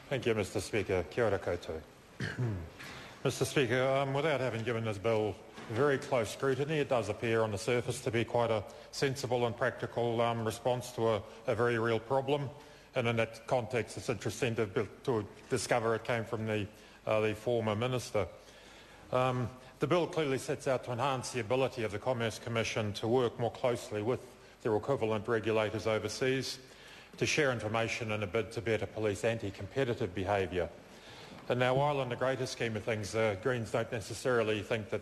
Thank you, Mr. Speaker. Kia ora koutou. Mr. Speaker, without having given this bill very close scrutiny, it does appear on the surface to be quite a sensible and practical response to a very real problem. And in that context, it's interesting to discover it came from the former minister. The bill clearly sets out to enhance the ability of the Commerce Commission to work more closely with their equivalent regulators overseas, to share information in a bid to better police anti-competitive behaviour. And now, while in the greater scheme of things, the Greens don't necessarily think that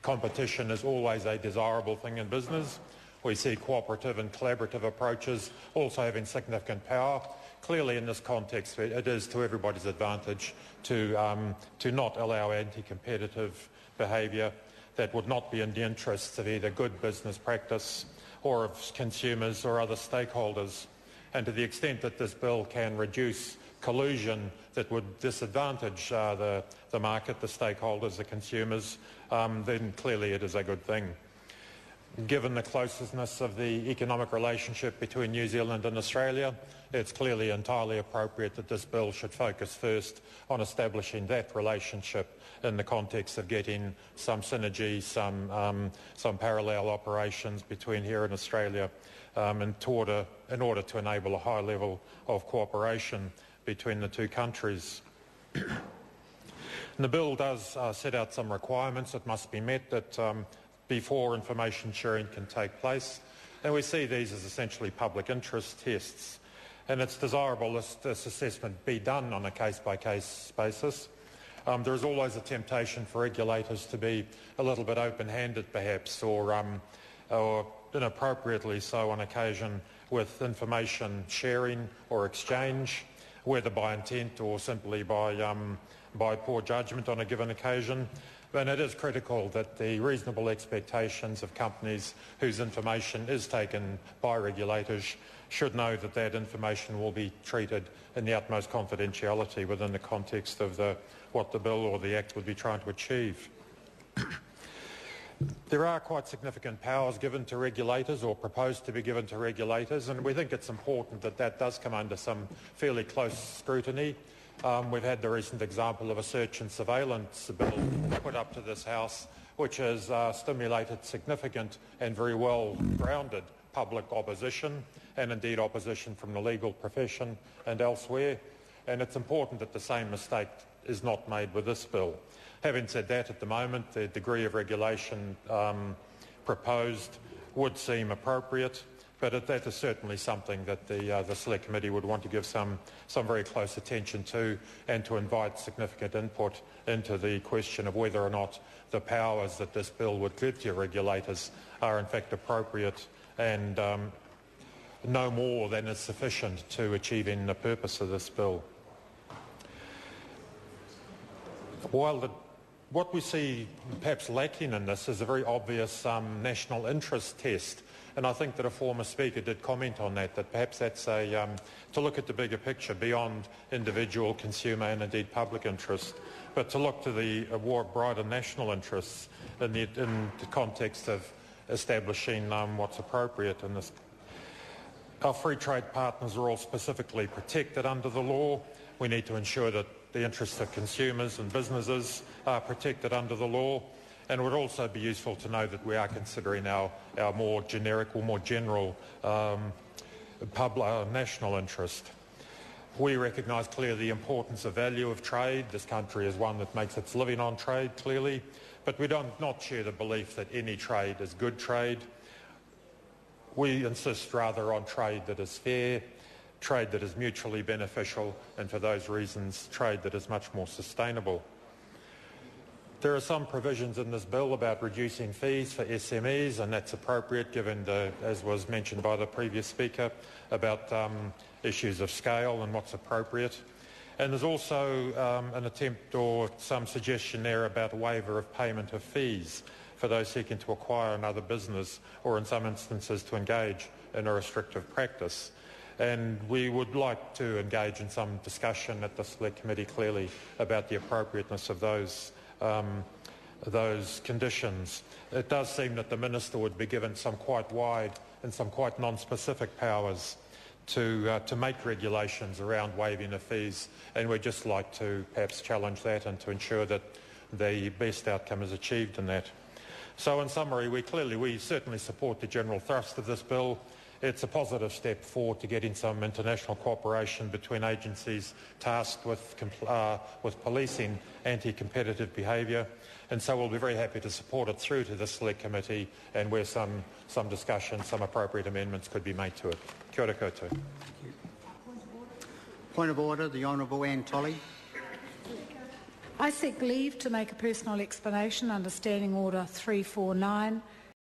competition is always a desirable thing in business, we see cooperative and collaborative approaches also having significant power. Clearly, in this context, it is to everybody's advantage to not allow anti-competitive behaviour that would not be in the interests of either good business practice or of consumers or other stakeholders. And to the extent that this bill can reduce collusion that would disadvantage the market, the stakeholders, the consumers, then clearly it is a good thing. Given the closeness of the economic relationship between New Zealand and Australia, it's clearly entirely appropriate that this bill should focus first on establishing that relationship in the context of getting some synergy, some parallel operations between here and Australia in order to enable a high level of cooperation between the two countries. And the bill does set out some requirements that must be met before information sharing can take place, and we see these as essentially public interest tests. And it's desirable this assessment be done on a case-by-case basis. There is always a temptation for regulators to be a little bit open-handed perhaps, or inappropriately so on occasion, with information sharing or exchange, whether by intent or simply by poor judgment on a given occasion. And it is critical that the reasonable expectations of companies whose information is taken by regulators should know that that information will be treated in the utmost confidentiality within the context of what the bill or the Act would be trying to achieve. There are quite significant powers given to regulators, or proposed to be given to regulators, and we think it's important that that does come under some fairly close scrutiny. We've had the recent example of a search and surveillance bill put up to this House, which has stimulated significant and very well-grounded public opposition, and indeed opposition from the legal profession and elsewhere. And it's important that the same mistake is not made with this bill. Having said that, at the moment, the degree of regulation proposed would seem appropriate, but that is certainly something that the Select Committee would want to give some very close attention to, and to invite significant input into the question of whether or not the powers that this bill would give to regulators are in fact appropriate and no more than is sufficient to achieving the purpose of this bill. While what we see perhaps lacking in this is a very obvious national interest test, and I think that a former speaker did comment on that perhaps that's to look at the bigger picture beyond individual, consumer and indeed public interest, but to look to the broader national interests in the context of establishing what's appropriate in this. Our free trade partners are all specifically protected under the law. We need to ensure that the interests of consumers and businesses are protected under the law, and it would also be useful to know that we are considering our more generic or more general national interest. We recognise clearly the importance of value of trade. This country is one that makes its living on trade, clearly, but we do not share the belief that any trade is good trade. We insist rather on trade that is fair, trade that is mutually beneficial, and for those reasons, trade that is much more sustainable. There are some provisions in this bill about reducing fees for SMEs, and that's appropriate given, as was mentioned by the previous speaker, about issues of scale and what's appropriate. And there's also an attempt or some suggestion there about a waiver of payment of fees for those seeking to acquire another business, or in some instances to engage in a restrictive practice. And we would like to engage in some discussion at the Select Committee clearly about the appropriateness of those conditions. It does seem that the Minister would be given some quite wide and some quite non-specific powers to make regulations around waiving of fees, and we'd just like to perhaps challenge that and to ensure that the best outcome is achieved in that. So in summary, we certainly support the general thrust of this bill. It's a positive step forward to getting some international cooperation between agencies tasked with policing anti-competitive behaviour, and so we'll be very happy to support it through to the Select Committee, and where some discussion, some appropriate amendments could be made to it. Kia ora koutou. Point of order, the Honourable Anne Tolley. I seek leave to make a personal explanation under Standing Order 349